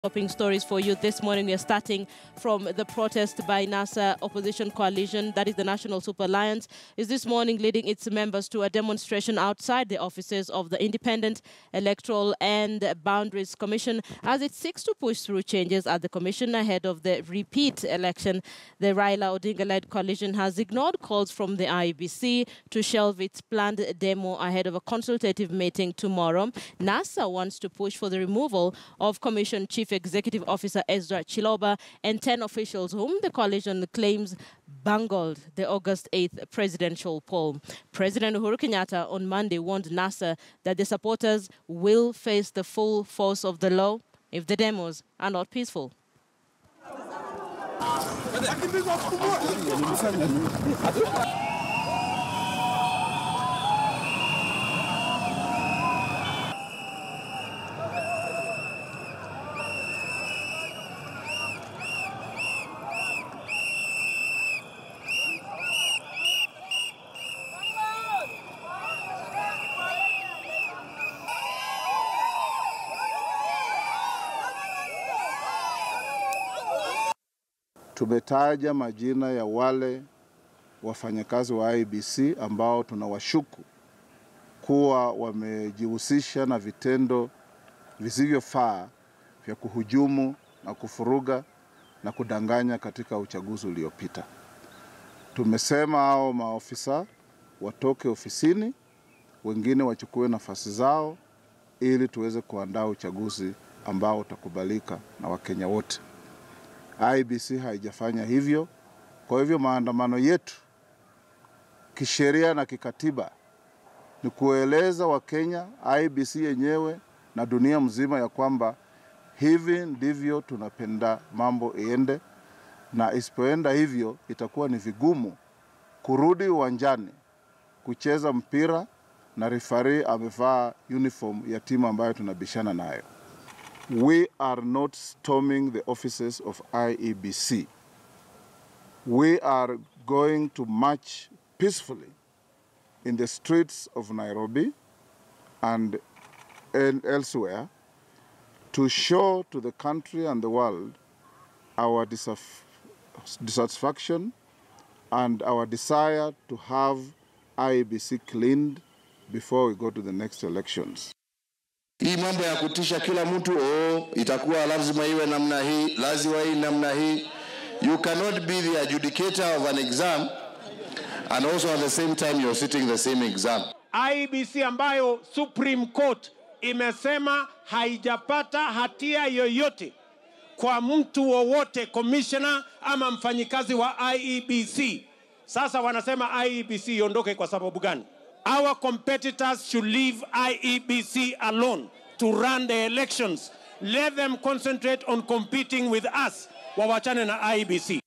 Topping stories for you this morning. We are starting from the protest by NASA opposition coalition, that is the National Super Alliance, is this morning leading its members to a demonstration outside the offices of the Independent Electoral and Boundaries Commission as it seeks to push through changes at the commission ahead of the repeat election. The Raila Odinga-led coalition has ignored calls from the IEBC to shelve its planned demo ahead of a consultative meeting tomorrow. NASA wants to push for the removal of Commission Chief Executive Officer Ezra Chiloba and 10 officials whom the coalition claims bungled the August 8th presidential poll. President Uhuru Kenyatta on Monday warned NASA that the supporters will face the full force of the law if the demos are not peaceful. Tumetaja majina ya wale wafanyakazi wa IEBC ambao tunawashuku kuwa wamejihusisha na vitendo visivyofaa vya kuhujumu na kufuruga na kudanganya katika uchaguzi uliopita. Tumesema hao maofisa watoke ofisini, wengine wachukue nafasi zao ili tuweze kuandaa uchaguzi ambao utakubalika na Wakenya wote. IEBC haijafanya hivyo. Kwa hivyo maandamano yetu kisheria na kikatiba ni kueleza Wakenya, IEBC yenyewe na dunia mzima ya kwamba hivi ndivyo tunapenda mambo iende, na isipoenda hivyo itakuwa ni vigumu kurudi uwanjani kucheza mpira na referee amevaa uniform ya timu ambayo tunabishana nayo. We are not storming the offices of IEBC. We are going to march peacefully in the streets of Nairobi and elsewhere to show to the country and the world our dissatisfaction and our desire to have IEBC cleaned before we go to the next elections. Hii mambo ya kutisha kila mtu, itakuwa lazima iwe namna hii, lazima hii namna hii. You cannot be the adjudicator of an exam and also at the same time you're sitting the same exam. IEBC ambayo Supreme Court imesema haijapata hatia yoyote kwa mtu wowote, commissioner ama mfanyikazi wa IEBC. Sasa wanasema IEBC iondoke kwa sababu gani? Our competitors should leave IEBC alone to run the elections. Let them concentrate on competing with us. Wawachane na IEBC.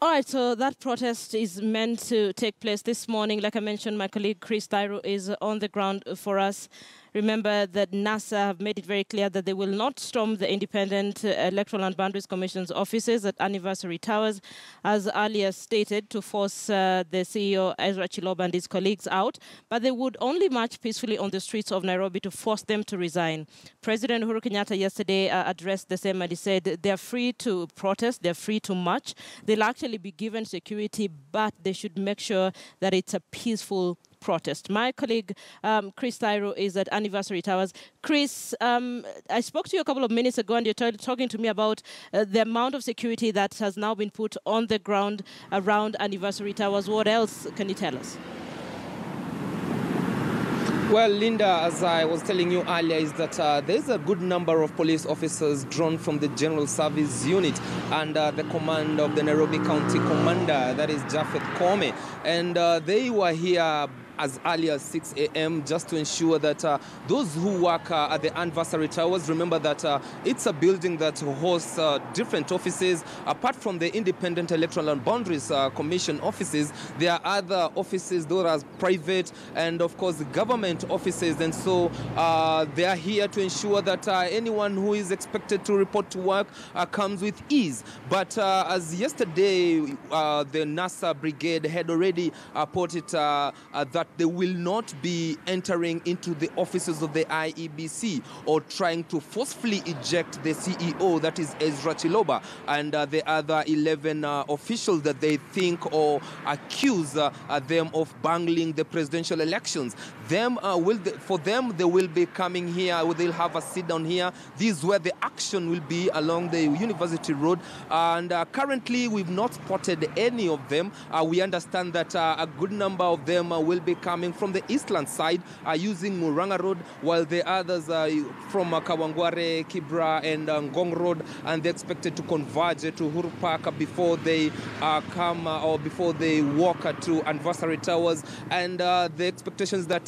All right, so that protest is meant to take place this morning. Like I mentioned, my colleague Chris Tyro is on the ground for us. Remember that NASA have made it very clear that they will not storm the Independent Electoral and Boundaries Commission's offices at Anniversary Towers, as earlier stated, to force the CEO Ezra Chiloba and his colleagues out, but they would only march peacefully on the streets of Nairobi to force them to resign. President Uhuru Kenyatta yesterday addressed the same, and he said they're free to protest, they're free to march. They'll actually be given security, but they should make sure that it's a peaceful protest. My colleague Chris Tyro is at Anniversary Towers. Chris, I spoke to you a couple of minutes ago and you're talking to me about the amount of security that has now been put on the ground around Anniversary Towers. What else can you tell us? Well, Linda, as I was telling you earlier, is that there's a good number of police officers drawn from the General Service Unit under the command of the Nairobi County Commander, that is Japhet Kome. And they were here as early as 6 a.m. just to ensure that those who work at the Anniversary Towers, remember that it's a building that hosts different offices. Apart from the Independent Electoral and Boundaries Commission offices, there are other offices, those are private and of course government offices. And so they are here to ensure that anyone who is expected to report to work comes with ease. But as yesterday, the NASA brigade had already put it that that they will not be entering into the offices of the IEBC or trying to forcefully eject the CEO, that is Ezra Chiloba, and the other 11 officials that they think or accuse them of bungling the presidential elections. For them, they will be coming here, they'll have a sit down here. This is where the action will be along the University Road. And currently, we've not spotted any of them. We understand that a good number of them will be coming from the eastland side using Muranga Road, while the others from Kawangware, Kibra, and Ngong Road, and they're expected to converge to Uhuru Park before they come or before they walk to Anniversary Towers. And the expectations that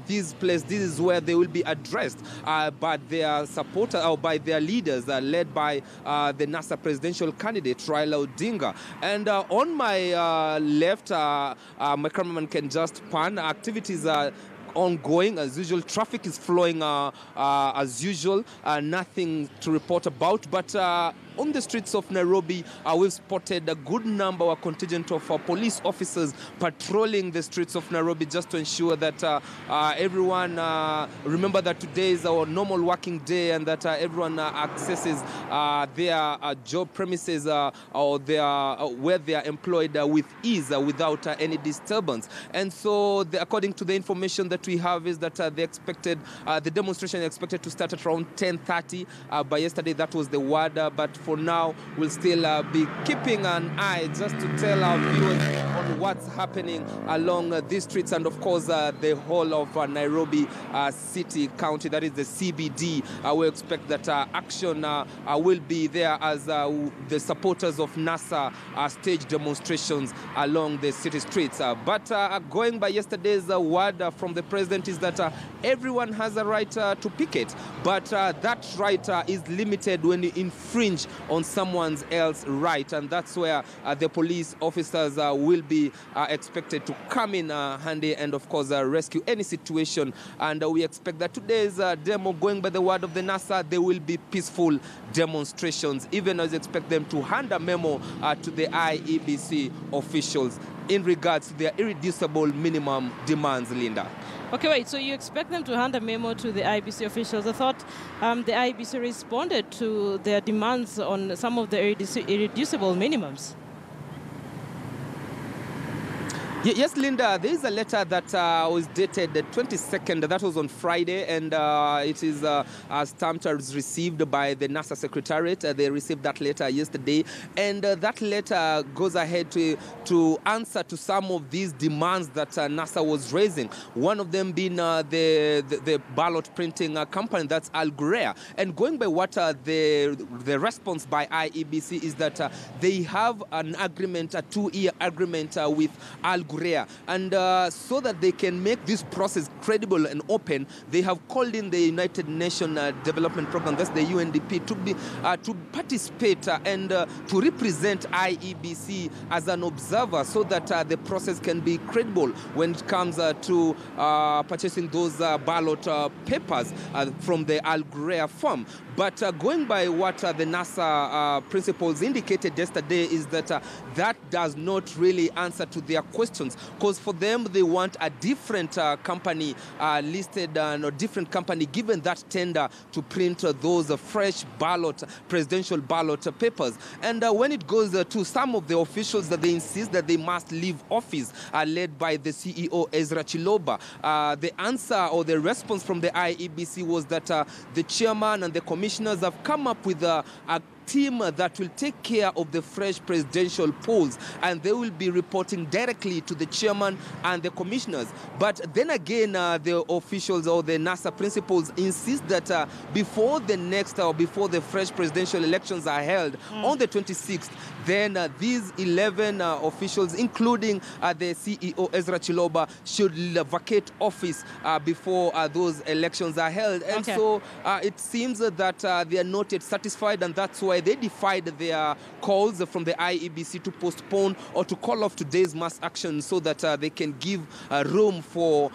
this is where they will be addressed by their supporters or by their leaders, led by the NASA presidential candidate Raila Odinga. And on my left, my cameraman can just pan. Activities are ongoing as usual. Traffic is flowing as usual. Nothing to report about, but on the streets of Nairobi, we've spotted a good number, a contingent of police officers patrolling the streets of Nairobi just to ensure that everyone, remember that today is our normal working day, and that everyone accesses their job premises or where they are employed with ease without any disturbance. And so, according to the information that we have, is that the demonstration is expected to start at around 10:30. By yesterday, that was the word, but for now, we'll still be keeping an eye just to tell our viewers on what's happening along these streets, and of course the whole of Nairobi City County, that is the CBD. We expect that action will be there as the supporters of NASA stage demonstrations along the city streets. But going by yesterday's word from the president is that everyone has a right to picket, but that right is limited when you infringe on someone else's right, and that's where the police officers will be expected to come in handy and, of course, rescue any situation. And we expect that today's demo, going by the word of the NASA, there will be peaceful demonstrations, even as expect them to hand a memo to the IEBC officials in regards to their irreducible minimum demands, Linda. Okay, wait, so you expect them to hand a memo to the IEBC officials? I thought the IEBC responded to their demands on some of the irreducible minimums. Yes, Linda, there is a letter that was dated the 22nd. That was on Friday, and it is stamped as received by the NASA Secretariat. They received that letter yesterday, and that letter goes ahead to answer to some of these demands that NASA was raising. One of them being the ballot printing company, that's Al Ghurair. And going by what the response by IEBC is that they have an agreement, a 2-year agreement with Al Ghurair, and so that they can make this process credible and open, they have called in the United Nations Development Program, that's the UNDP, to participate and to represent IEBC as an observer, so that the process can be credible when it comes to purchasing those ballot papers from the Al Ghurair firm. But going by what the NASA principals indicated yesterday is that that does not really answer to their questions, because for them they want a different company listed or different company given that tender to print those fresh presidential ballot papers. And when it goes to some of the officials that they insist that they must leave office, led by the CEO Ezra Chiloba, the answer or the response from the IEBC was that the chairman and the commissioners have come up with a team that will take care of the fresh presidential polls, and they will be reporting directly to the chairman and the commissioners. But then again, the officials or the NASA principals insist that before the next or before the fresh presidential elections are held on the 26th, then these 11 officials, including the CEO Ezra Chiloba, should vacate office before those elections are held. And so it seems that they are not yet satisfied, and that's why why they defied their calls from the IEBC to postpone or to call off today's mass action so that they can give room for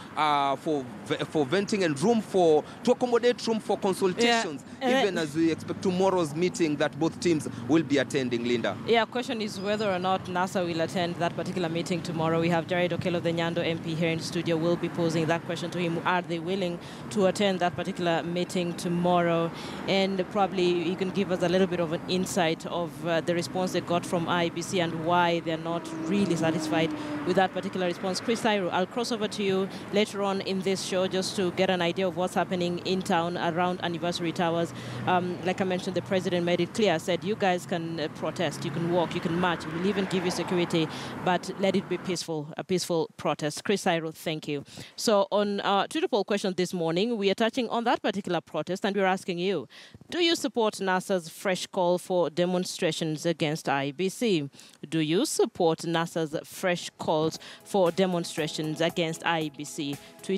venting and room to accommodate room for consultations, even as we expect tomorrow's meeting that both teams will be attending, Linda. Yeah, question is whether or not NASA will attend that particular meeting tomorrow. We have Jared Okello, the Nyando MP here in the studio. We'll be posing that question to him. Are they willing to attend that particular meeting tomorrow? And probably you can give us a little bit of an insight of the response they got from IEBC and why they're not really satisfied with that particular response. Chris Tyro, I'll cross over to you later on in this show just to get an idea of what's happening in town around Anniversary Towers. Like I mentioned, the president made it clear, said you guys can protest, you can walk, you can march, we'll even give you security, but let it be peaceful, a peaceful protest. Chris Tyro, thank you. So on Twitter poll question this morning, we are touching on that particular protest and we're asking you, do you support NASA's fresh call for demonstrations against IEBC? Do you support NASA's fresh calls for demonstrations against IEBC? Twitter